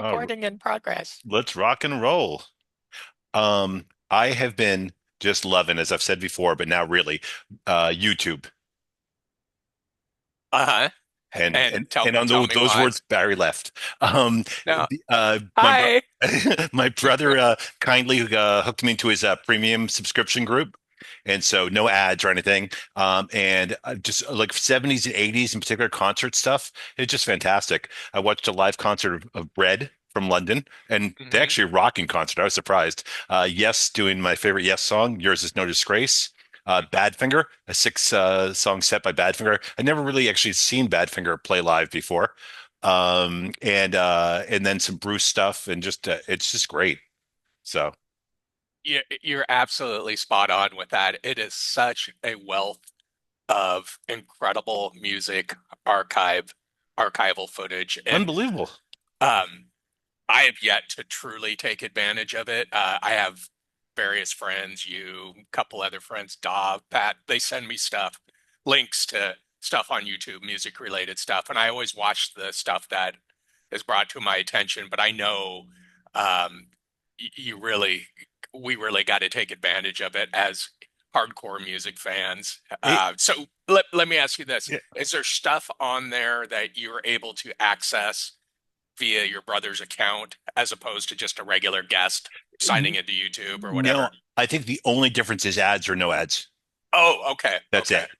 Recording in progress. Let's rock and roll. I have been just loving, as I've said before, but now really, YouTube. Uh-huh. And And and and on tell me those why. words, Barry left. No. My bro Hi. my brother kindly hooked me into his premium subscription group, and so no ads or anything. And just like 70s and 80s in particular concert stuff. It's just fantastic. I watched a live concert of Bread from London, and they hmm actually a rocking concert. I was surprised. Yes, doing my favorite Yes song, "Yours Is No Disgrace." Badfinger, a six song set by Badfinger. I never really actually seen Badfinger play live before. And then some Bruce stuff, and just it's just great. So You're absolutely spot on with that. It is such a wealth of incredible music archive, archival footage, and unbelievable. um, I have yet to truly take advantage of it. I have various friends, you, a couple other friends, Dov, Pat, they send me stuff, links to stuff on YouTube, music related stuff. And I always watch the stuff that is brought to my attention. But I know um, you really, we really got to take advantage of it as hardcore music fans. It, So let me ask you this. Is there stuff on there that you're able to access via your brother's account as opposed to just a regular guest signing into YouTube or no, whatever? I think the only difference is ads or no ads. Oh, okay. That's Okay. it.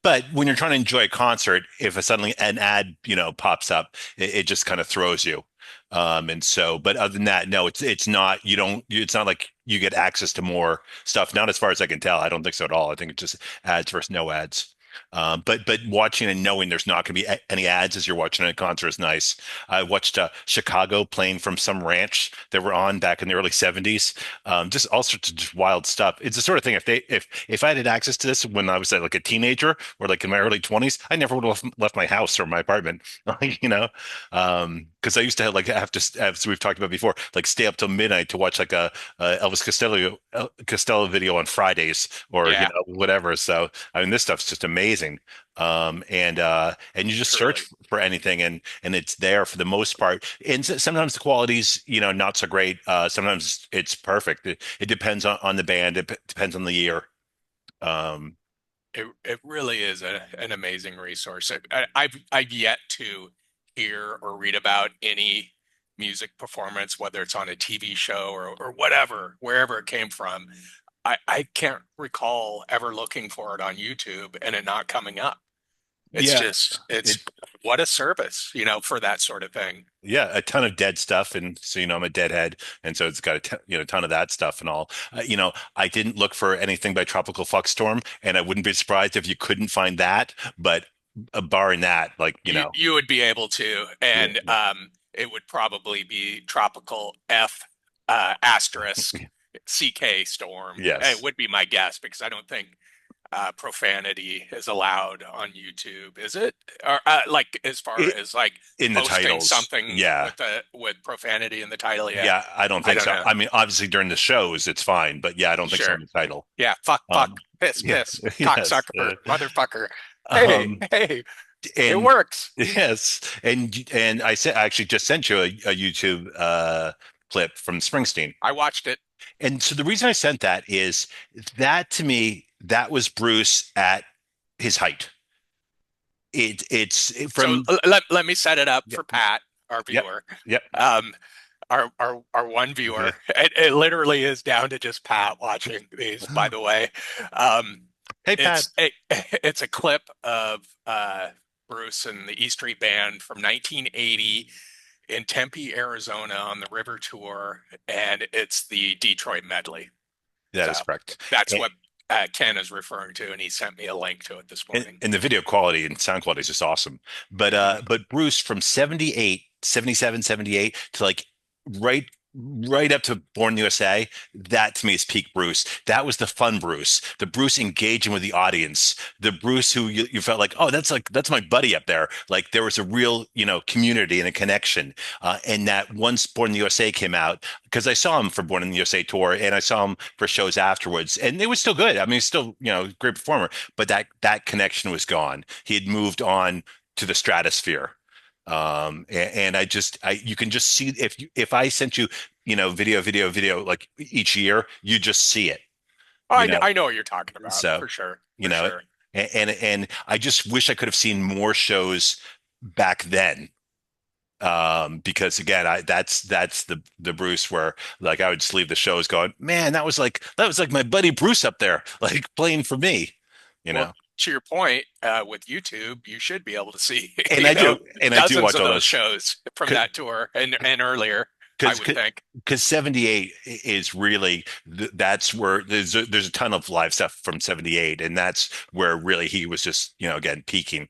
But when you're trying to enjoy a concert, if suddenly an ad, pops up, it just kind of throws you. And so, but other than that, no, it's not. You don't. It's not like you get access to more stuff. Not as far as I can tell. I don't think so at all. I think it's just ads versus no ads. But watching and knowing there's not going to be any ads as you're watching a concert is nice. I watched Chicago playing from some ranch that were on back in the early '70s. Just all sorts of just wild stuff. It's the sort of thing if I had access to this when I was like a teenager or like in my early 20s, I never would have left my house or my apartment. Like, because I used to have to, as we've talked about before, like stay up till midnight to watch like a Elvis Costello video on Fridays or Yeah, whatever. So I mean, this stuff's just amazing. And you just search truly. for anything, and it's there for the most part. And sometimes the quality's not so great. Sometimes it's perfect. It depends on the band. Depends on the year. Um, It really is an amazing resource. I've yet to hear or read about any music performance, whether it's on a TV show or whatever, wherever it came from. I can't recall ever looking for it on YouTube and it not coming up. It's yeah, just, it it's what a service, for that sort of thing. yeah, a ton of dead stuff, and so I'm a deadhead, and so it's got ton of that stuff and all. I didn't look for anything by Tropical Fuckstorm, and I wouldn't be surprised if you couldn't find that. But barring that, You would be able to, yeah, and it would probably be tropical F asterisk CK storm. It yes, would be my guess because I don't think profanity is allowed on YouTube, is it? Or like as far it, as like in the posting titles, something yeah. with with profanity in the title? Yeah, Yeah, I don't I think don't so. know. I mean, obviously during the shows it's fine, but yeah, I don't think so in Sure. the title. Yeah. Fuck. Um, Fuck. Piss. yeah, Piss. yes, Cocksucker. Motherfucker. Hey. um, Hey. It and works. yes, and I actually just sent you a YouTube clip from Springsteen, I watched it. and so the reason I sent that is that to me that was Bruce at his height. It's So from let me set it up yep, for Pat, our yep, viewer. yep. Um, our one viewer. It literally is down to just Pat watching these, by the way. Um, Hey Pat. it's a clip of Bruce and the E Street Band from 1980 in Tempe, Arizona on the River Tour, and it's the Detroit medley. That is So correct. that's what Ken is referring to, and he sent me a link to it this morning. And the video quality and sound quality is just awesome. Mhm. But Bruce from 78, 77, 78 to like right right up to Born in the USA, that to me is peak Bruce. That was the fun Bruce, the Bruce engaging with the audience, the Bruce who you felt like, oh, that's my buddy up there. Like there was a real, community and a connection. And that once Born in the USA came out, because I saw him for Born in the USA tour and I saw him for shows afterwards, and it was still good. I mean, he's still, great performer, but that connection was gone. He had moved on to the stratosphere. And I you can just see if I sent you, video like each year, you just see it, Oh, you know. I know what you're talking about So, for sure, you for know, sure. and I just wish I could have seen more shows back then. Because again, that's the Bruce where like I would just leave the shows going, man, that was like my buddy Bruce up there, like playing for me, you Well, know. to your point, with YouTube, you should be able to see, And I do dozens watch of all those those. shows from that tour and earlier, I because would think. because 78 is really that's where there's a ton of live stuff from 78, and that's where really he was just, again, peaking,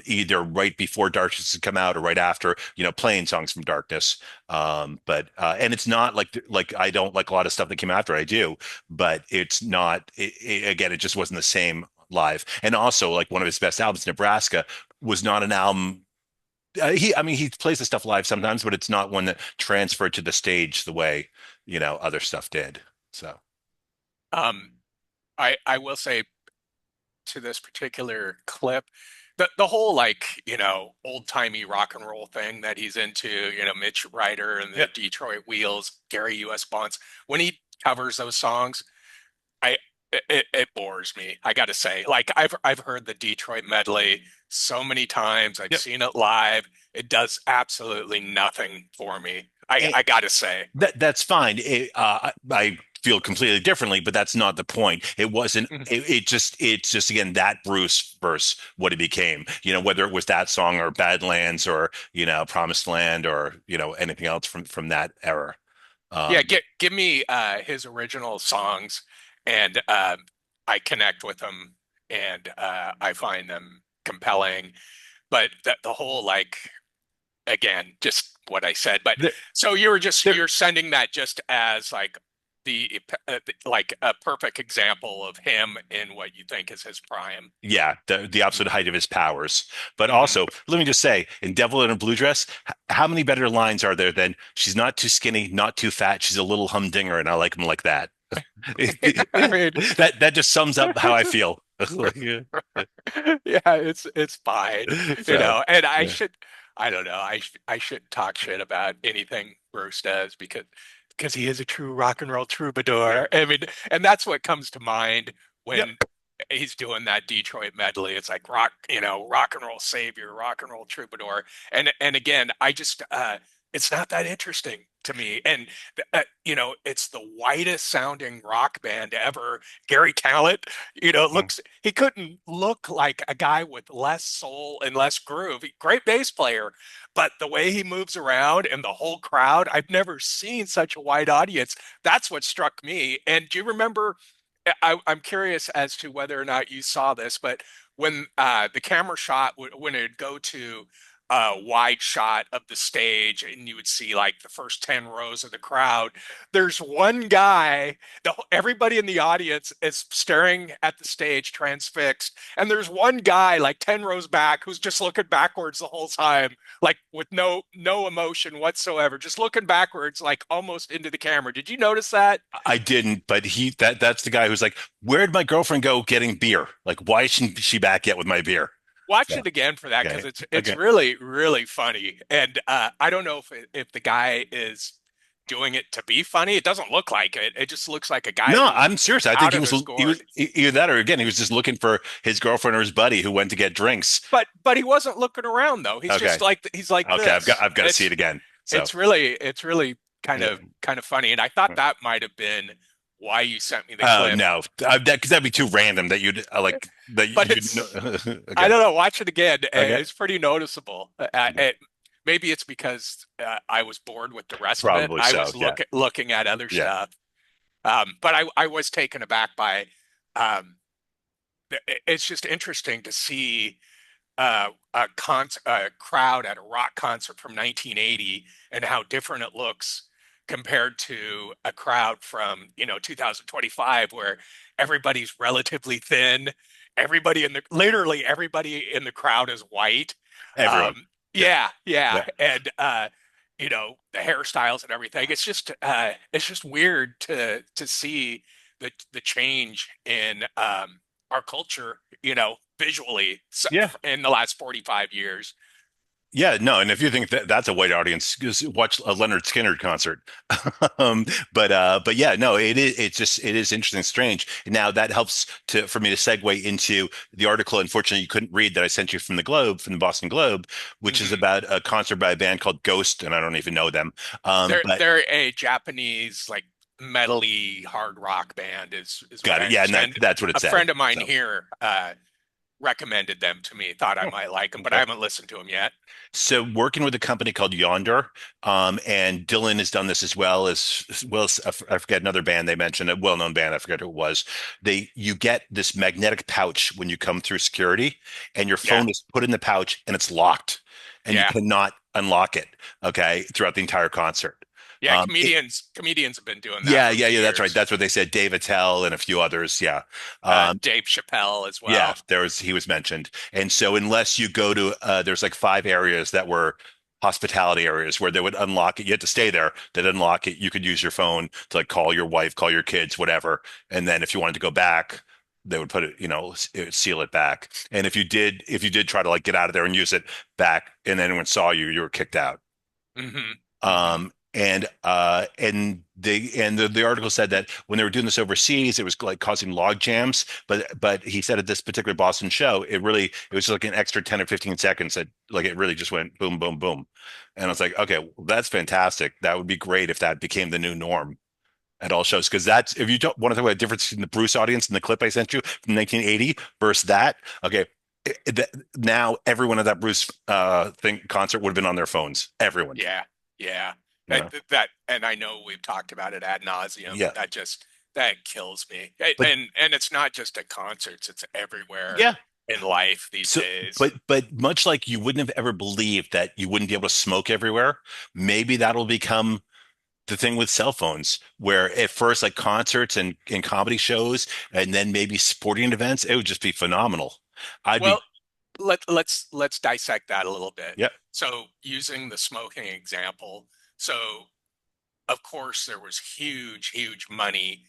either right before Darkness had come out or right after, playing songs from Darkness. But and it's not like I don't like a lot of stuff that came after. I do, but it's not again, it just wasn't the same live. And also, like, one of his best albums, Nebraska, was not an album. I mean, he plays the stuff live sometimes, but it's not one that transferred to the stage the way, other stuff did. So, Um, I will say to this particular clip, the whole like, old-timey rock and roll thing that he's into, Mitch Ryder and yeah, the Detroit Wheels, Gary U.S. Bonds, when he covers those songs, I it bores me. I got to say, like I've heard the Detroit medley so many times. I've yeah. seen it live. It does absolutely nothing for me. I got to say. That's fine. I feel completely differently, but that's not the point. It wasn't. Mhm. It's just again that Bruce verse what it became. Whether it was that song or Badlands or Promised Land or anything else from that era. Yeah, Um, give me his original songs, and I connect with them, and I find them compelling. But the whole like again, just what I said. But there, so there, you're sending that just as like like a perfect example of him in what you think is his prime. yeah, the absolute height of his powers. But Hmm. also, let me just say, in Devil in a Blue Dress, how many better lines are there than "She's not too skinny, not too fat, she's a little humdinger, and I like him like that." I mean, That just sums up how I feel. yeah, it's fine, So, And I yeah, should, I don't know, I shouldn't talk shit about anything Bruce does because he is a true rock and roll yeah, troubadour. I mean, and that's what comes to mind yep. when he's doing that Detroit medley. It's like rock, rock and roll savior, rock and roll troubadour. And again, I just it's not that interesting to me. And it's the whitest sounding rock band ever. Gary Talent, Mm. looks he couldn't look like a guy with less soul and less groove. Great bass player, but the way he moves around and the whole crowd, I've never seen such a wide audience. That's what struck me. And do you remember? I'm curious as to whether or not you saw this, but when the camera shot, when it'd go to a wide shot of the stage and you would see like the first 10 rows of the crowd, there's one guy, everybody in the audience is staring at the stage transfixed. And there's one guy like 10 rows back who's just looking backwards the whole time, like with no emotion whatsoever, just looking backwards, like almost into the camera. Did you notice that? I didn't, but that's the guy who's like, "Where'd my girlfriend go getting beer? Like, why isn't she back yet with my beer?" Watch So, it again for that because okay, it's okay. really funny. And I don't know if the guy is doing it to be funny. It doesn't look like it. It just looks like a guy No, who's I'm serious. I think out he of was his he was gourd. either that or again he was just looking for his girlfriend or his buddy who went to get drinks. But he wasn't looking around though. He's just Okay, like he's like okay, I've got this. I've got to see it again. So, It's really yeah. kind of funny. And I thought that might have been why you sent me the Oh clip. no, that because that'd be too random that you'd like that But you'd know. it's I Okay, don't know. Watch it again. okay, It's pretty noticeable. Maybe it's because I was bored with the rest of it. probably I so. was Yeah, looking at other yeah. stuff. But I was taken aback by. Um, it's just interesting to see a crowd at a rock concert from 1980 and how different it looks compared to a crowd from 2025 where everybody's relatively thin, literally everybody in the crowd is white. Everyone. Yeah, Yeah, yeah, and the hairstyles and everything. It's just weird to see the change in our culture, visually yeah. in the last 45 years. Yeah, no, and if you think that that's a white audience, just watch a Leonard Skinner concert. But yeah, no, it is. It's just it is interesting, and strange. Now that helps to for me to segue into the article. Unfortunately, you couldn't read that I sent you from the Globe, from the Boston Globe, which is Hmm. about a concert by a band called Ghost, and I don't even know them. But They're a Japanese like metally hard rock band is what got I it. Yeah, and understand. that's what it A said. friend of mine So. here recommended them to me, thought I Oh, might like them, but I okay. haven't listened to them yet. So working with a company called Yonder, and Dylan has done this as well as I forget another band they mentioned, a well-known band, I forget who it was. You get this magnetic pouch when you come through security, and your Yeah, phone is put in the pouch and it's locked, and you yeah, cannot unlock it, okay, throughout the entire concert. yeah. Um, it, Comedians have been doing that yeah, for yeah, yeah, that's right. years. That's what they said. Dave Attell and a few others. Yeah. Um, Dave Chappelle as yeah, well. he was mentioned. And so unless you go to there's like five areas that were hospitality areas where they would unlock it. You had to stay there. They'd unlock it. You could use your phone to like call your wife, call your kids, whatever. And then if you wanted to go back, they would put it, it would seal it back. And if you did try to like get out of there and use it back and anyone saw you, you were kicked out. Hmm. Hmm. And the article said that when they were doing this overseas, it was like causing log jams. But he said at this particular Boston show, it was like an extra 10 or 15 seconds that like it really just went boom, boom, boom. And I was like, okay, well, that's fantastic. That would be great if that became the new norm at all shows. Because that's if you don't want to talk about a difference in the Bruce audience and the clip I sent you from 1980 versus that, okay. Now everyone at that Bruce thing concert would have been on their phones. Everyone. Yeah, yeah. You know? And I know we've talked about it ad nauseum, Yeah. but that kills me. But And it's not just at concerts; it's everywhere yeah. in life these So, days. but much like you wouldn't have ever believed that you wouldn't be able to smoke everywhere, maybe that'll become the thing with cell phones, where at first like concerts and comedy shows, and then maybe sporting events, it would just be phenomenal. I'd be, Well, let's dissect that a little bit. yeah, So, using the smoking example, so of course there was huge money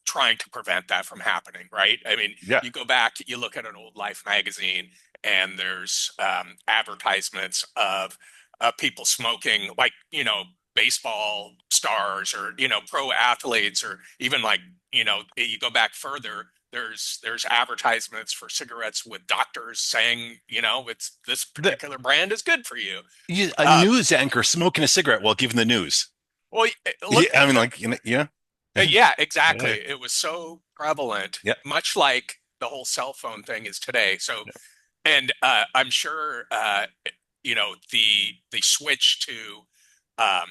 trying to prevent that from happening, right? I mean, yeah, you go back, you look at an old Life magazine, and there's advertisements of people smoking, like, baseball stars or, pro athletes, or even like, you go back further, there's advertisements for cigarettes with doctors saying, it's this the, particular brand is good for you. a Uh, news anchor smoking a cigarette while giving the news. well, Yeah, look, I mean, like, yeah, Yeah, yeah, exactly. It was so prevalent, yeah, much like the whole cell phone thing is today. So, and I'm sure the switch to um,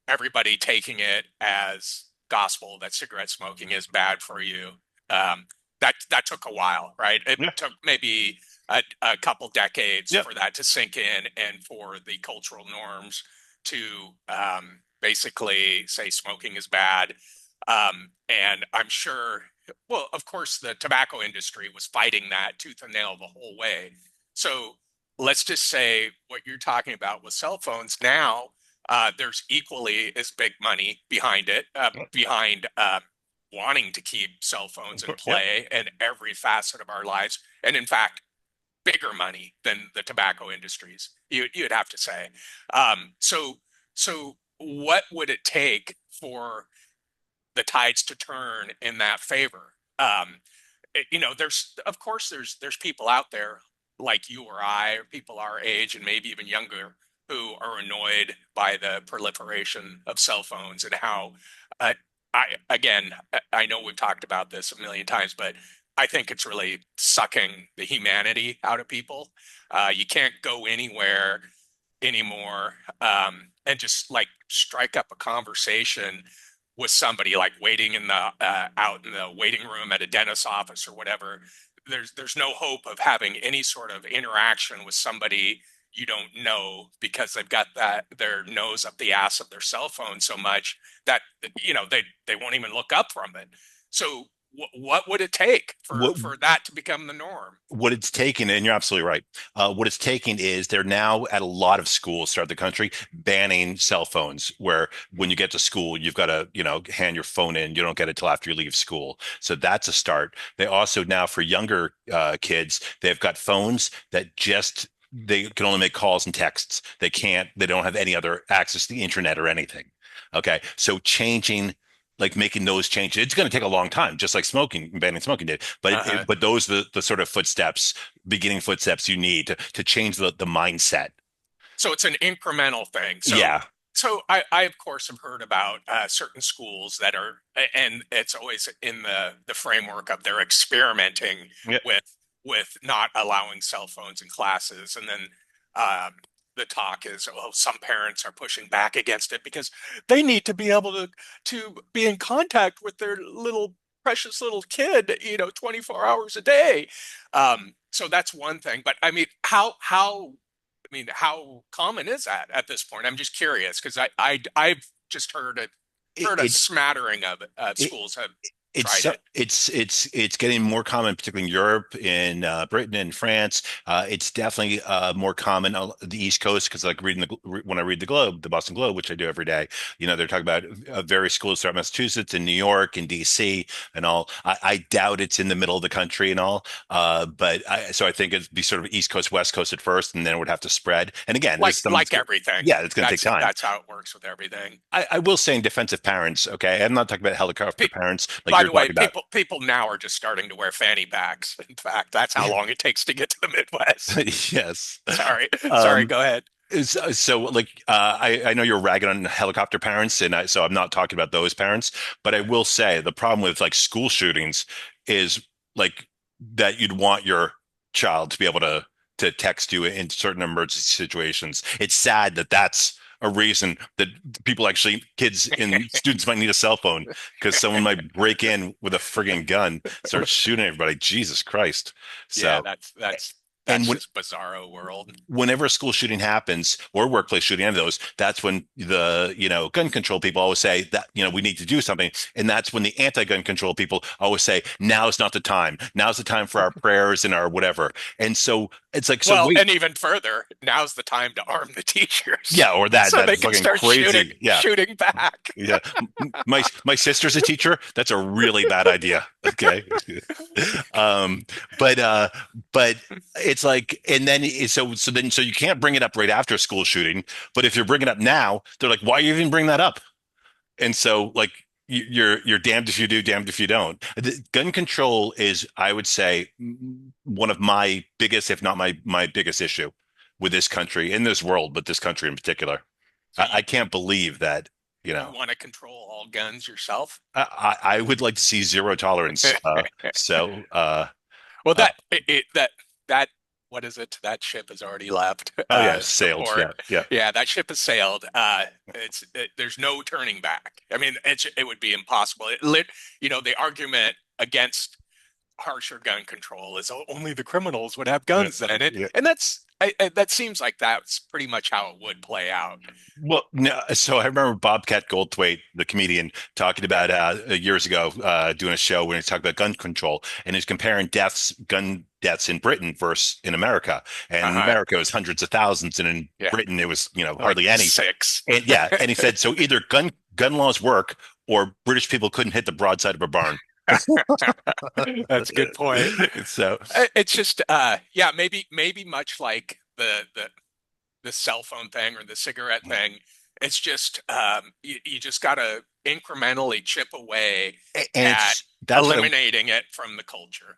everybody taking it as gospel that cigarette smoking is bad for you. Um, that took a while, right? It yeah, took maybe a couple decades yeah. for that to sink in, and for the cultural norms to basically say smoking is bad. And I'm sure, well, of course, the tobacco industry was fighting that tooth and nail the whole way. So let's just say what you're talking about with cell phones now, there's equally as big money behind it, behind wanting to keep cell phones Of in course, yeah. play in every facet of our lives. And in fact, bigger money than the tobacco industries, you'd have to say. So what would it take for the tides to turn in that favor? There's of course there's people out there like you or I, or people our age and maybe even younger, who are annoyed by the proliferation of cell phones and how uh, I know we've talked about this a million times, but I think it's really sucking the humanity out of people. You can't go anywhere anymore, and just like strike up a conversation with somebody, like waiting in the out in the waiting room at a dentist's office or whatever. There's no hope of having any sort of interaction with somebody you don't know, because they've got their nose up the ass of their cell phone so much that they won't even look up from it. So what would it take for What that to become the norm? what it's taken, and you're absolutely right. What it's taking is they're now at a lot of schools throughout the country banning cell phones, where when you get to school, you've got to, hand your phone in. You don't get it till after you leave school. So that's a start. They also now for younger kids, they've got phones that just they can only make calls and texts. They don't have any other access to the internet or anything. Okay. So changing, like making those changes, it's going to take a long time, just like banning smoking did. Uh-huh. But those are the sort of beginning footsteps you need to change the mindset. So it's an incremental thing. Yeah. So I of course have heard about certain schools that are, and it's always in the framework of they're experimenting Yeah. with not allowing cell phones in classes, and then um, the talk is, well, some parents are pushing back against it because they need to be able to be in contact with their little precious little kid, 24 hours a day. So that's one thing. But I mean, how common is that at this point? I'm just curious because I've just It, heard a it, smattering of it schools have it's tried so, it. it's getting more common, particularly in Europe, in Britain, and France. It's definitely more common on the East Coast because, like, when I read the Globe, the Boston Globe, which I do every day, they're talking about various schools throughout Massachusetts and New York and DC and all. I doubt it's in the middle of the country and all, so I think it'd be sort of East Coast, West Coast at first, and then it would have to spread. And again, Like there's some, like everything. yeah, it's going to take time. That's how it works with everything. I will say in defense of parents, okay, I'm not talking about helicopter Pe parents like By you're the way, talking about. people now are just starting to wear fanny packs. In fact, that's how long it takes to get to the Midwest. Yes. Sorry, Um, go ahead. so like I know you're ragging on helicopter parents, and so I'm not talking about those parents, but I will say the problem with like school shootings is like that you'd want your child to be able to text you in certain emergency situations. It's sad that that's a reason that kids and students might need a cell phone because someone might break in with a frigging gun, start shooting everybody. Jesus Christ. Yeah, So, that's and when just bizarro world. whenever a school shooting happens or workplace shooting, any of those, that's when the gun control people always say that we need to do something, and that's when the anti-gun control people always say now's not the time. Now's the time for our prayers and our whatever. And so it's like, so Well, wait, and even further, now's the time to arm the teachers yeah, or so they that's can fucking start crazy, yeah. shooting back. Yeah, my sister's a teacher. That's a really bad idea. Okay, um, but but it's like, and then so you can't bring it up right after a school shooting. But if you're bringing it up now, they're like, why you even bring that up? And so like you're damned if you do, damned if you don't. Gun control is, I would say, one of my biggest, if not my biggest issue with this country, in this world, but this country in particular. So I can't believe that, you you know. want to control all guns yourself? I would like to see zero tolerance. So, Well, uh, that what is it? That ship has already left oh yeah, the sailed. port. Yeah, yeah, Yeah, that ship has sailed. There's no turning back. I mean, it would be impossible. The argument against harsher gun control is, oh, only the criminals would have yeah, guns then, yeah. and that seems like that's pretty much how it would play out. Well, no, so I remember Bobcat Goldthwait, the comedian, talking Yeah. about years ago, doing a show when he talked about gun control, and he's comparing gun deaths in Britain versus in America. And in Uh-huh. America, it was hundreds of thousands, and in Yeah. Britain, it was Like hardly any. six. And yeah, and he said so either gun laws work or British people couldn't hit the broadside of a barn. That's a good point. So It's just yeah, maybe much like the cell phone thing or the cigarette thing. It's just you just gotta incrementally chip away and at it's that's what I eliminating it from the culture.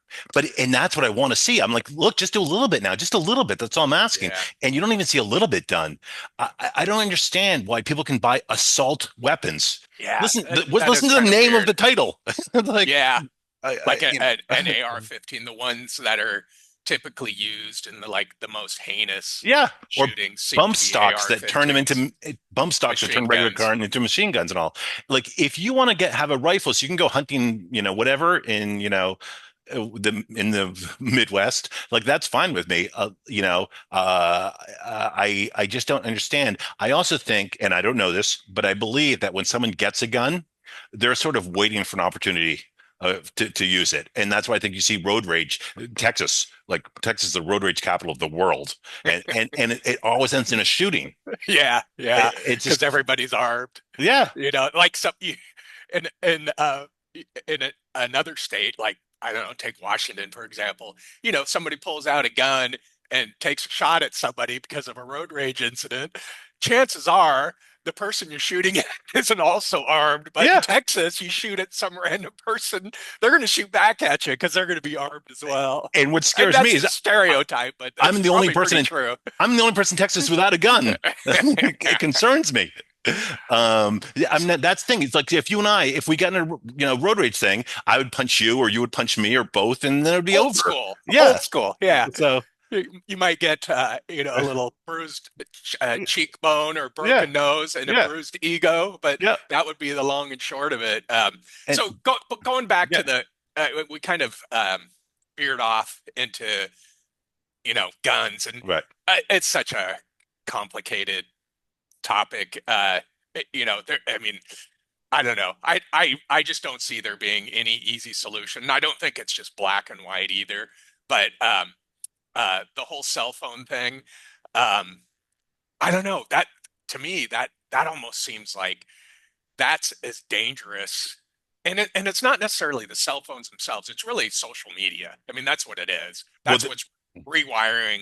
and that's what I want to see. I'm like, look, just do a little bit now, just a little bit. That's all I'm asking. Yeah. And you don't even see a little bit done. I don't understand why people can buy assault weapons. Yeah, that Listen is to the kind of name of weird. the title. Like, Yeah, like an I AR-15, the ones that are typically used in the most heinous yeah, or shootings seem to be AR-15s, bump stocks that turn machine regular guns. car into machine guns and all. Like, if you want to have a rifle, so you can go hunting, whatever in in the Midwest, like that's fine with me. I just don't understand. I also think, and I don't know this, but I believe that when someone gets a gun, they're sort of waiting for an opportunity. To use it, and that's why I think you see road rage. Texas is the road rage capital of the world, and it always ends in a shooting. Yeah, yeah, It's because just, everybody's armed. yeah, Like in another state, like I don't know, take Washington for example. Somebody pulls out a gun. and takes a shot at somebody because of a road rage incident, chances are the person you're shooting at isn't also armed. But in Yeah. Texas, you shoot at some random person, they're going to shoot back at you because they're going to be armed as well. And what And scares me that's is a stereotype, but I'm that's the only probably person pretty in true. I'm the only person in Texas without a gun. It concerns me. Yeah, I'm not, that's the thing. It's like if you and I, if we got in a road rage thing, I would punch you or you would punch me or both, and then it would be Old over. school, Yeah. old school. Yeah. So You might get a little bruised cheekbone or yeah, broken nose and a yeah, bruised ego, but yeah, that would be the long and short of it. and But going back yeah, to the we kind of veered off into guns, and right. it's such a complicated topic. There. I mean, I don't know. I just don't see there being any easy solution. And I don't think it's just black and white either. But the whole cell phone thing, um, I don't know. That to me, that almost seems like that's as dangerous. And it's not necessarily the cell phones themselves. It's really social media. I mean, that's what it is. Well, That's what's rewiring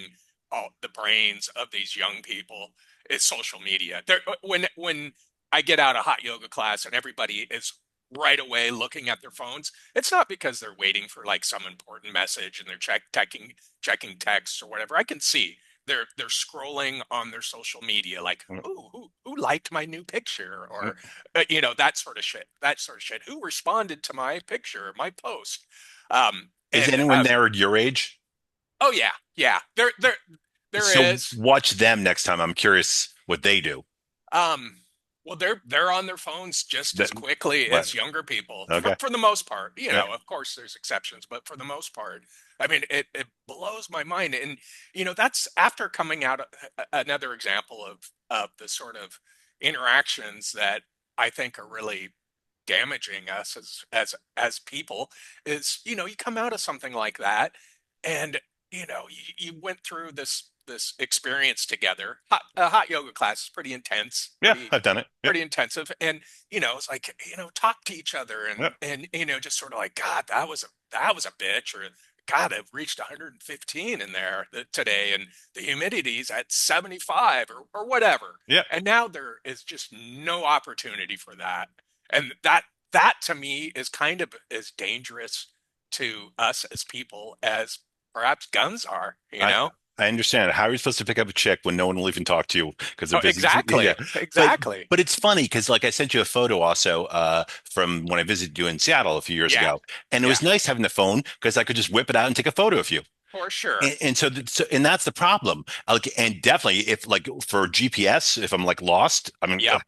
all the brains of these young people is social media. When I get out of hot yoga class and everybody is right away looking at their phones, it's not because they're waiting for like some important message and they're checking texts or whatever. I can see they're scrolling on their social media like, ooh, who liked my new picture, or that sort of shit. That sort of shit. Who responded to my picture, my post? is And anyone there your age? Oh yeah, yeah. There So is. watch them next time. I'm curious what they do. Um, well, they're on their phones just That, as quickly right. as younger people, Okay. for the most part. Yeah. Of course, there's exceptions, but for the most part, I mean, it blows my mind. And that's after coming out another example of the sort of interactions that I think are really damaging us as people is you come out of something like that, and you went through this experience together. A hot yoga class is pretty intense, Yeah, I've done it. Yep. pretty intensive, and it's like talk to each other, Yep. and just sort of like, God, that was a bitch, or God, I've reached 115 in there today, and the humidity's at 75, or whatever. Yeah. And now there is just no opportunity for that. And that to me is kind of as dangerous to us as people as perhaps guns are, you I know? I understand. How are you supposed to pick up a chick when no one will even talk to you because they're Oh, busy? Yeah, exactly. but Exactly. but it's funny because like I sent you a photo also from when I visited you in Seattle a few years Yeah. ago, and it Yeah. was nice having the phone because I could just whip it out and take a photo of you. For sure. And and that's the problem. Like, and definitely if like for GPS, if I'm like lost, I mean, Yep.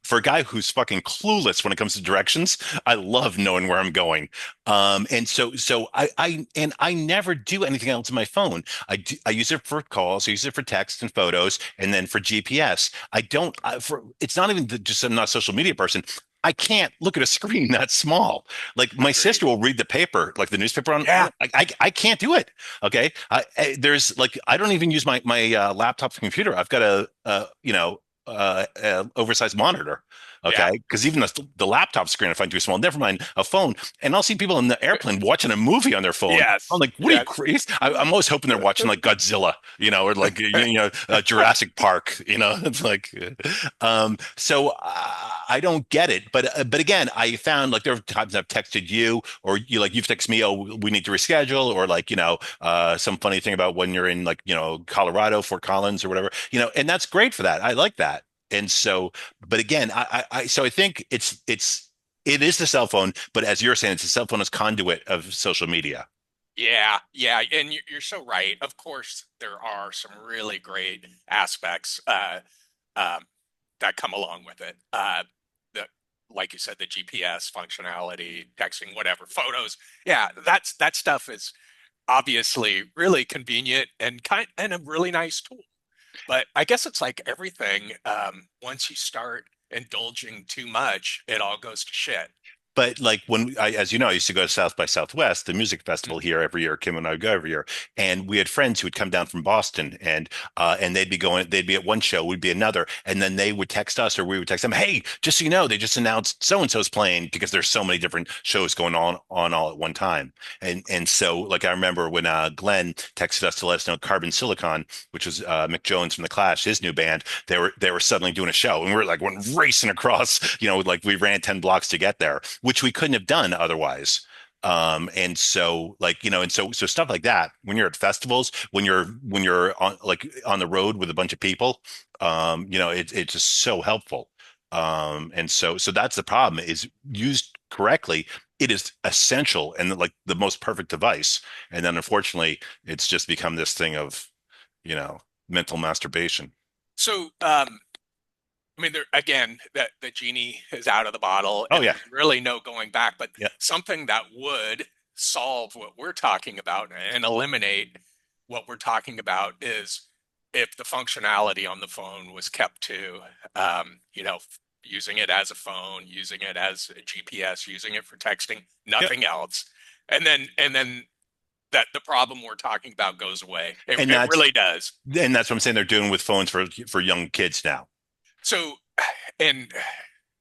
for a guy who's fucking clueless when it comes to directions, I love knowing where I'm going. And I never do anything else on my phone. I use it for calls, I use it for text and photos, and then for GPS. I don't for it's not even just I'm not a social media person. I can't look at a screen that small. Like my Agreed. sister will read the paper, like the newspaper on. Yeah. I can't do it. Okay. There's like, I don't even use my laptop computer. I've got a oversized monitor. Yeah. Okay. Because even the laptop screen, I find too small. Never mind a phone. And I'll see people in the airplane watching a movie on their phone. I'm Yes. like, what are you Yes. crazy? I'm always hoping they're watching like Godzilla, or like, Jurassic Park, it's like, I don't get it. But again, I found like there are times I've texted you or you've texted me, oh, we need to reschedule, or like, some funny thing about when you're in like, Colorado, Fort Collins or whatever, and that's great for that. I like that. And so, but again, so I think it is the cell phone, but as you're saying, it's a cell phone as conduit of social media. Yeah. Yeah. And you're so right. Of course, there are some really great aspects um, that come along with it. The Like you said, the GPS functionality, texting, whatever, photos. Yeah, that stuff is obviously really convenient and a really nice tool. But I guess it's like everything. Once you start indulging too much, it all goes to shit. But like when I, as you know, I used to go to South by Southwest, the music Mm. festival here every year. Kim and I would go every year, and we had friends who would come down from Boston, and they'd be going, they'd be at one show, we'd be another, and then they would text us or we would text them, hey, just so you know, they just announced so and so's playing because there's so many different shows going on all at one time, and so like I remember when Glenn texted us to let us know Carbon Silicon, which was Mick Jones from the Clash, his new band, they were suddenly doing a show, and we were like went racing across, like we ran 10 blocks to get there, which we couldn't have done otherwise. And so like, and so stuff like that, when you're at festivals, when you're on like on the road with a bunch of people, it's just so helpful. And so that's the problem is used correctly. It is essential and like the most perfect device. And then unfortunately, it's just become this thing of, you know, mental masturbation. So, I mean, there again, that the genie is out of the bottle, Oh and yeah. there's really no going back. But Yeah. something that would solve what we're talking about and eliminate what we're talking about is if the functionality on the phone was kept to, using it as a phone, using it as a GPS, using it for texting, Yeah. nothing else, and then that the problem we're talking about goes away. It, And it that's really does. and that's what I'm saying they're doing with phones for young kids now. So, and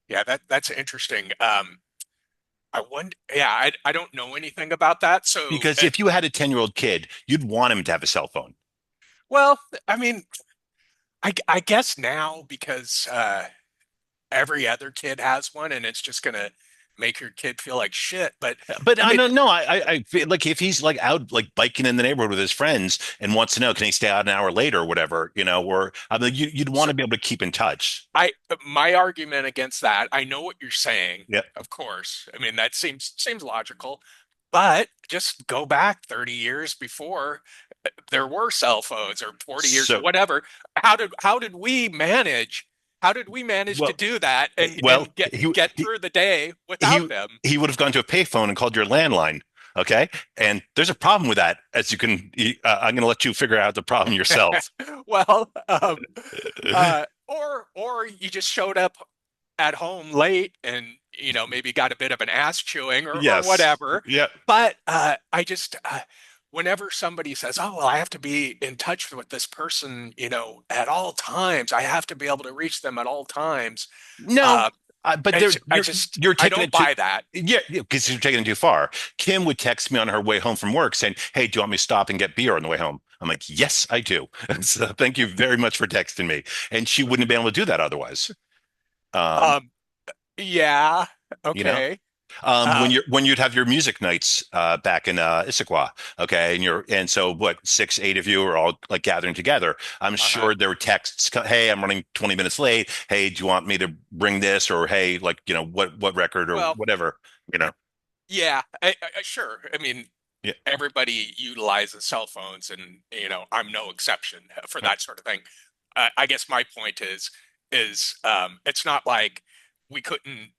yeah, that's interesting. I wonder, yeah, I don't know anything about that. So, Because if you had a 10-year-old kid, you'd want him to have a cell phone. well, I mean, I guess now because every other kid has one, and it's just gonna make your kid feel like shit. But But I I mean, don't know. I feel like if he's like out like biking in the neighborhood with his friends and wants to know, can he stay out an hour later or whatever, or I mean, you'd want so to be able to keep in touch. I my argument against that, I know what you're saying, Yeah. of course. I mean, that seems logical, but just go back 30 years before there were cell phones or 40 years or So, whatever. How did we manage? How did we manage to well, do that and well, and get through the day without he them? he would have gone to a payphone and called your landline. Okay, and there's a problem with that. As you can, I'm going to let you figure out the problem yourself. Well, or you just showed up at home late and maybe got a bit of an ass chewing or Yes. whatever. Yeah. But I just whenever somebody says, "Oh, well, I have to be in touch with this person, at all times. I have to be able to reach them at all times." No, Uh, but it's, I just you're I taking don't it too. buy that. Yeah, because you're taking it too far. Kim would text me on her way home from work saying, "Hey, do you want me to stop and get beer on the way home?" I'm like, "Yes, I do." So thank you very much for texting me. And she wouldn't have been able to do that otherwise. Um, Um, yeah, you know, okay. when Um, you'd have your music nights back in Issaquah, okay, and so what, 6, 8 of you are all like gathering together. I'm uh-huh. sure there were texts, "Hey, I'm running 20 minutes late. Hey, do you want me to bring this?" Or "Hey, like, what record or Well, whatever, you know." yeah, sure. I mean, Yeah. everybody utilizes cell phones, and I'm no exception for Right. that sort of thing. I guess my point is it's not like we couldn't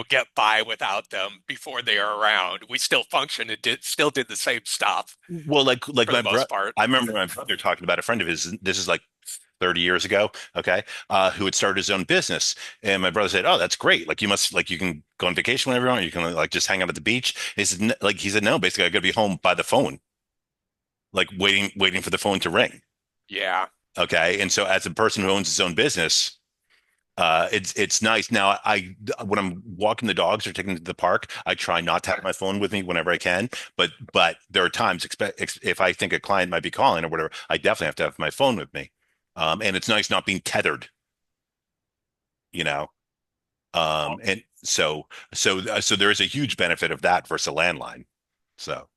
get by without them before they are around. We still function and still did the same stuff Well, like for the my brother, most part. I remember my brother talking about a friend of his. This is like 30 years ago, okay, who had started his own business. And my brother said, "Oh, that's great. Like you must like you can go on vacation whenever you want. You can like just hang out at the beach." He said, "No, basically I got to be home by the phone, like waiting for the phone to ring." Yeah. Okay. And so as a person who owns his own business, it's nice. Now when I'm walking the dogs or taking them to the park, I try not to have my phone with me whenever I can. But there are times if I think a client might be calling or whatever, I definitely have to have my phone with me. And it's nice not being tethered, you know. And so there is a huge benefit of that versus a landline. So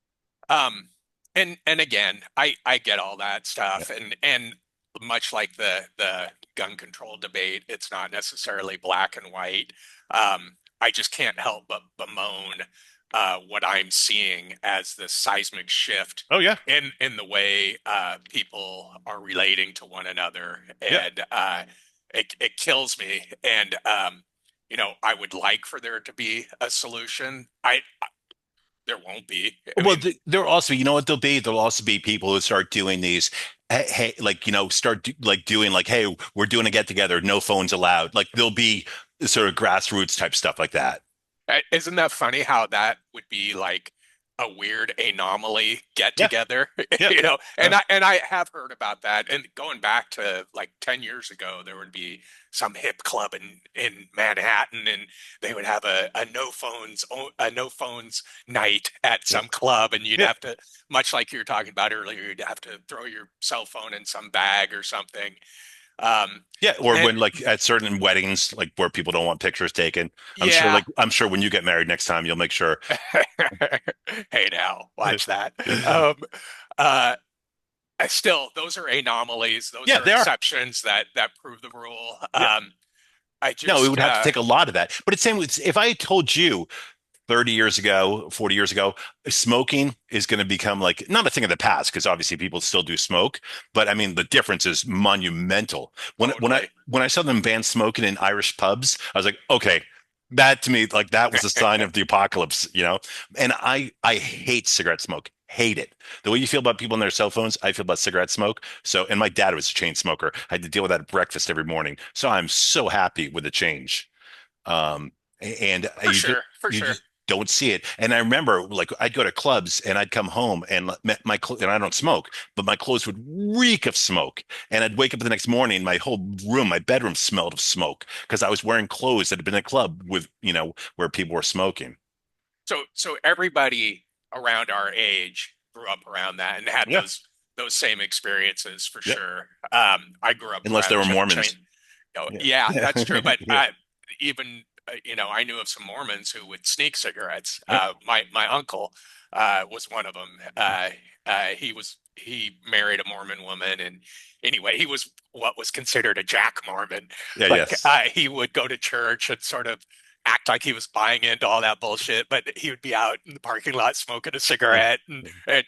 Um, and again, I get all that yeah. stuff, and much like the gun control debate, it's not necessarily black and white. I just can't help but bemoan what I'm seeing as the seismic shift Oh yeah. in the way people are relating to one another, Yeah. and it kills me. And I would like for there to be a solution. There won't be. I Well, mean, there'll also, you know what there'll be? There'll also be people who start doing these, hey, like, like doing like, hey, we're doing a get together, no phones allowed. Like there'll be sort of grassroots type stuff like that. Isn't that funny how that would be like a weird anomaly get Yeah, together? yeah, And uh, I have heard about that. And going back to like 10 years ago, there would be some hip club in Manhattan, and they would have a no phones night at yeah, some club, and you'd yeah. have to, much like you were talking about earlier, you'd have to throw your cell phone in some bag or something. Um, Yeah, or and when like at certain weddings, like where people don't want pictures taken. yeah. I'm sure when you get married next time, you'll make sure. Hey now, watch that. Um, uh, still, those are anomalies. Those Yeah, are they are. exceptions that prove the rule. Yeah. I No, it just would have to take a lot of that. But it's same with if I had told you 30 years ago, 40 years ago, smoking is going to become like not a thing of the past because obviously people still do smoke, but I mean the difference is monumental. totally. When I saw them ban smoking in Irish pubs, I was like, okay, that to me like that was a sign of the apocalypse, you know? And I hate cigarette smoke. Hate it. The way you feel about people on their cell phones, I feel about cigarette smoke. So, and my dad was a chain smoker. I had to deal with that at breakfast every morning. So I'm so happy with the change. And For sure, for you sure. just don't see it. And I remember like I'd go to clubs and I'd come home and and I don't smoke, but my clothes would reek of smoke. And I'd wake up the next morning, my whole room, my bedroom smelled of smoke because I was wearing clothes that had been in a club with, where people were smoking. So everybody around our age grew up around that and had Yeah. those same experiences for Yeah. sure. I grew up Unless they around were chain. Mormons. Yeah. Yeah, that's true. But Yeah. even I knew of some Mormons who would sneak cigarettes. Yeah. My uncle was one of them. He married a Mormon woman, and anyway, he was what was considered a Jack Mormon. Yeah. Like Yes. he would go to church and sort of act like he was buying into all that bullshit, but he would be out in the parking lot smoking a Yeah. cigarette,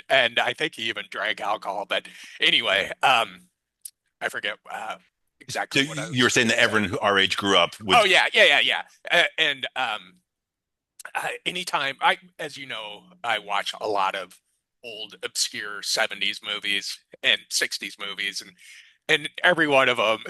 and I think he even drank alcohol. But anyway, I forget So exactly what I you were was saying going that to say. everyone our age grew up Oh with. yeah, yeah, yeah, yeah. And anytime as you know, I watch a lot of old, obscure '70s movies and '60s movies, and every one of them,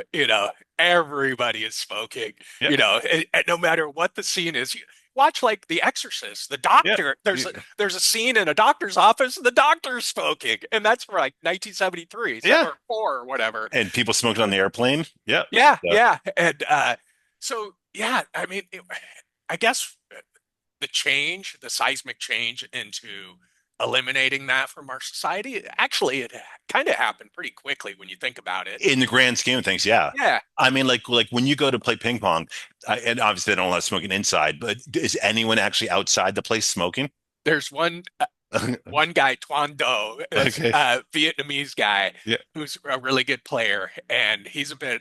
everybody is smoking. Yeah. And no matter what the scene is. Watch like The Exorcist. The Yeah. doctor, Yeah. there's a scene in a doctor's office, and the doctor's smoking, and that's for like 1973 Yeah. or four or whatever. And people smoking on the airplane. Yeah. Yeah, Yeah. yeah. And so, yeah, I mean, I guess the change, the seismic change into eliminating that from our society, actually, it kind of happened pretty quickly when you think about it. In the grand scheme of things, yeah. Yeah, I mean, like when you go to play ping pong, and obviously they don't allow smoking inside, but is anyone actually outside the place smoking? there's one guy, Tuan Do, that's Okay. a Vietnamese guy Yeah. who's a really good player, and he's a bit,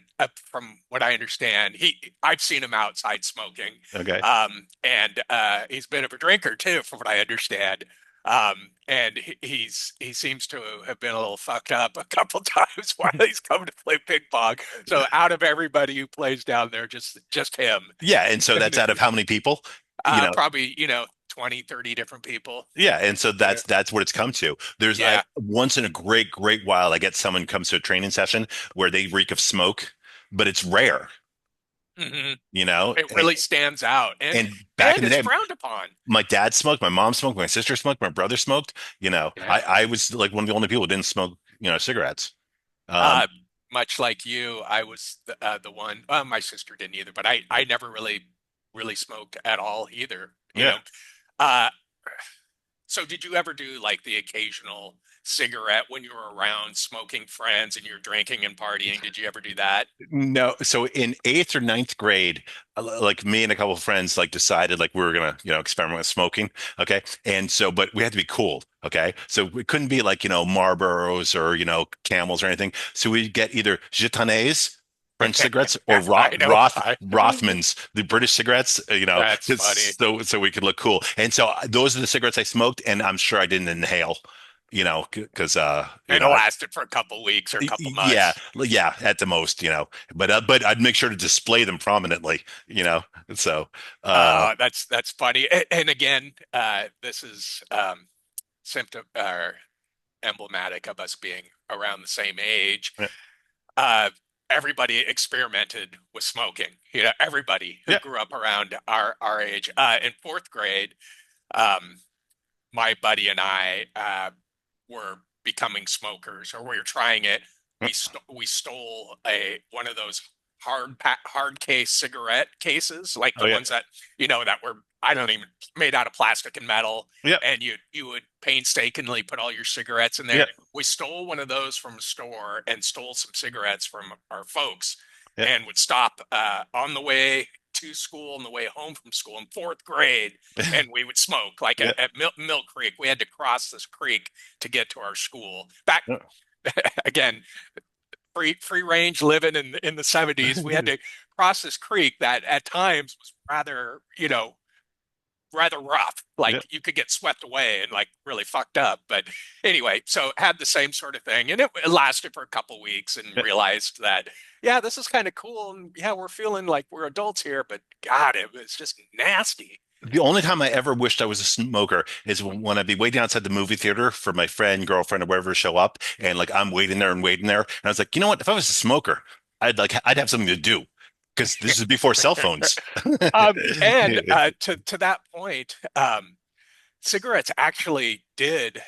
from what I understand, I've seen him outside smoking, Okay. and he's a bit of a drinker too, from what I understand. And he seems to have been a little fucked up a couple times while he's come to play ping pong. So out of everybody who plays down there, just him. Yeah. And so that's out of how many people? You know, Probably 20, 30 different people. yeah. And so Yeah. that's what it's come to. There's I Yeah. once in a great while I get someone comes to a training session where they reek of smoke, but it's rare, Hmm. you know? It really stands out, and And back in and the it's day, frowned upon. my dad smoked, my mom smoked, my sister smoked, my brother smoked. Yeah. I was like one of the only people who didn't smoke, cigarettes. Um, Uh, Much like you, I was the one. My sister didn't either, but I never really smoked at all either. yeah. Uh, so did you ever do like the occasional cigarette when you were around smoking friends and you're drinking and partying? Did you ever do that? No, so in eighth or ninth grade, like me and a couple of friends like decided like we were gonna, experiment with smoking. Okay. And so, but we had to be cool. Okay. So we couldn't be like, Marlboros or, Camels or anything. So we get either Gitanes, French cigarettes, or I know why. Rothmans, the British cigarettes, That's funny. so we could look cool. And so those are the cigarettes I smoked, and I'm sure I didn't inhale, because And it lasted for a couple weeks or a couple yeah, months. yeah, at the most, but I'd make sure to display them prominently, So, That's funny. And again, this is symptom or emblematic of us being around the same age. yeah, Uh, everybody experimented with smoking. You know, everybody who Yeah. grew up around our age. In fourth grade, um, my buddy and I were becoming smokers, or we were trying it. We stole a one of those hard case cigarette cases, like Oh the yeah. ones that that were, I don't even, made out of plastic and metal, Yeah. and you would painstakingly put all your cigarettes in Yeah. there. We stole one of those from a store and stole some cigarettes from our folks, Yeah. and would stop on the way to school and the way home from school in fourth grade, and we would smoke like Yeah. at Mill Creek. We had to cross this creek to get to our school. Back again, free range living in the 70s. We had Yeah. to cross this creek that at times was rather, rather rough. Yeah. Like you could get swept away and like really fucked up. But anyway, so had the same sort of thing, and it lasted for a couple weeks, and realized that yeah, this is kind of cool, and yeah, we're feeling like we're adults here. But God, it was just nasty. The only time I ever wished I was a smoker is when I'd be waiting outside the movie theater for my friend, girlfriend, or whatever to show up, and like I'm waiting there and waiting there, and I was like, you know what? If I was a smoker, I'd have something to do because this is before cell phones. And to that point, cigarettes actually did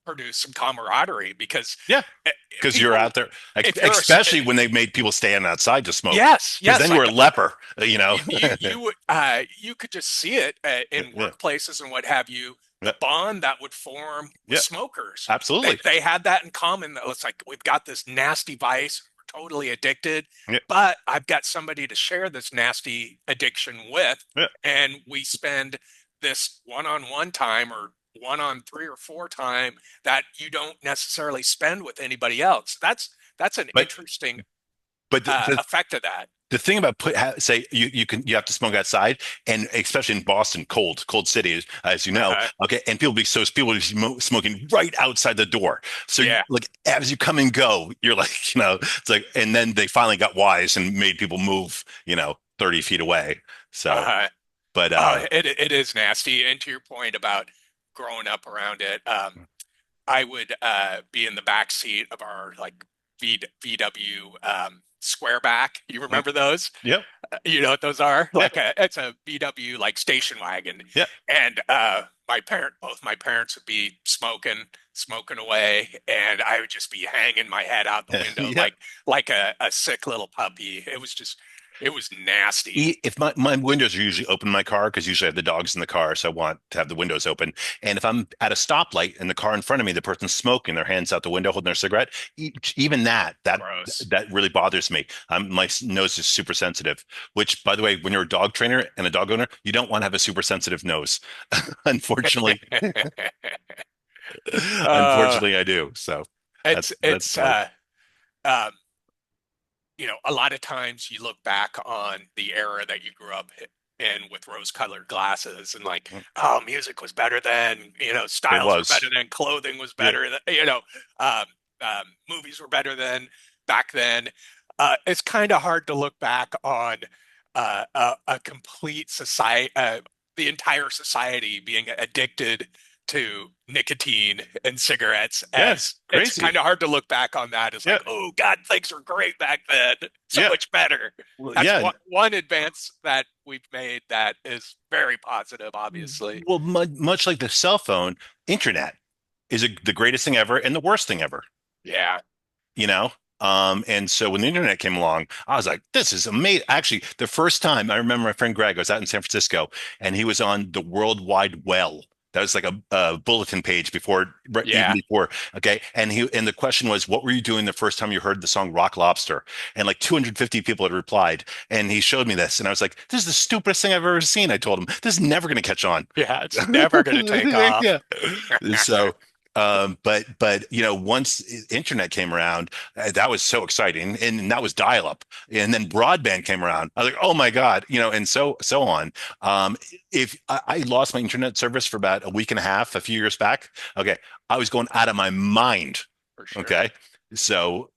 produce some camaraderie because Yeah, because you're people, out there, if you're a, especially when they made people stand outside to smoke, yes, because yes, then you're like a leper, you know. you could just see it in Yeah, workplaces and what have you. The yeah, bond that would form with yeah, smokers, they absolutely. they had that in common. That it's like we've got this nasty vice, we're totally addicted, Yeah, but I've got somebody to share this nasty addiction with, yeah. and we spend this one-on-one time or one-on-three or four time that you don't necessarily spend with anybody else. That's an But interesting but effect of that. the thing about say you have to smoke outside, and especially in Boston, cold cities, as you know. Uh-huh. Okay, and people be smoking right outside the door. So Yeah. like as you come and go, you're like, it's like, and then they finally got wise and made people move, 30 feet away. So, Uh-huh. but It is nasty. And to your point about growing up around it, I would be in the back seat of our like VW square back. You remember those? yeah, You know what those are? yeah, It's a VW like station wagon, yeah, and both my parents would be smoking away, and I would just be hanging my head out the window yeah. like a sick little puppy. It was nasty. If my windows are usually open in my car because usually I have the dogs in the car, so I want to have the windows open. And if I'm at a stoplight and the car in front of me, the person's smoking, their hands out the window holding their cigarette, even Gross. that really bothers me. My nose is super sensitive. Which, by the way, when you're a dog trainer and a dog owner, you don't want to have a super sensitive nose. Unfortunately, uh, unfortunately, I do. So that's it's life. um, a lot of times you look back on the era that you grew up in with rose-colored glasses, and like, oh, music was better then, It styles were better was. then, clothing was Yeah. better than, um, movies were better than back then. It's kind of hard to look back on a complete society, the entire society being addicted to nicotine and cigarettes, Yes. as it's Crazy. kind of hard to look back on that as Yeah. like, oh God, things were great back then, so Yeah. much better. Well, That's yeah. one advance that we've made that is very positive, obviously. Well, much like the cell phone, internet is the greatest thing ever and the worst thing ever, Yeah, you know? And so when the internet came along, I was like, this is amazing. Actually, the first time I remember my friend Greg, I was out in San Francisco and he was on the World Wide Well. That was like a bulletin page before, right, even yeah, before. Okay. And the question was, what were you doing the first time you heard the song Rock Lobster? And like 250 people had replied. And he showed me this. And I was like, this is the stupidest thing I've ever seen. I told him, this is never going to catch on. yeah. It's never going to take off. Yeah. So, but once internet came around, that was so exciting, and that was dial-up, and then broadband came around. I was like, oh my God, and so on. If I lost my internet service for about a week and a half, a few years back, okay, I was going out of my mind. For sure. Okay, so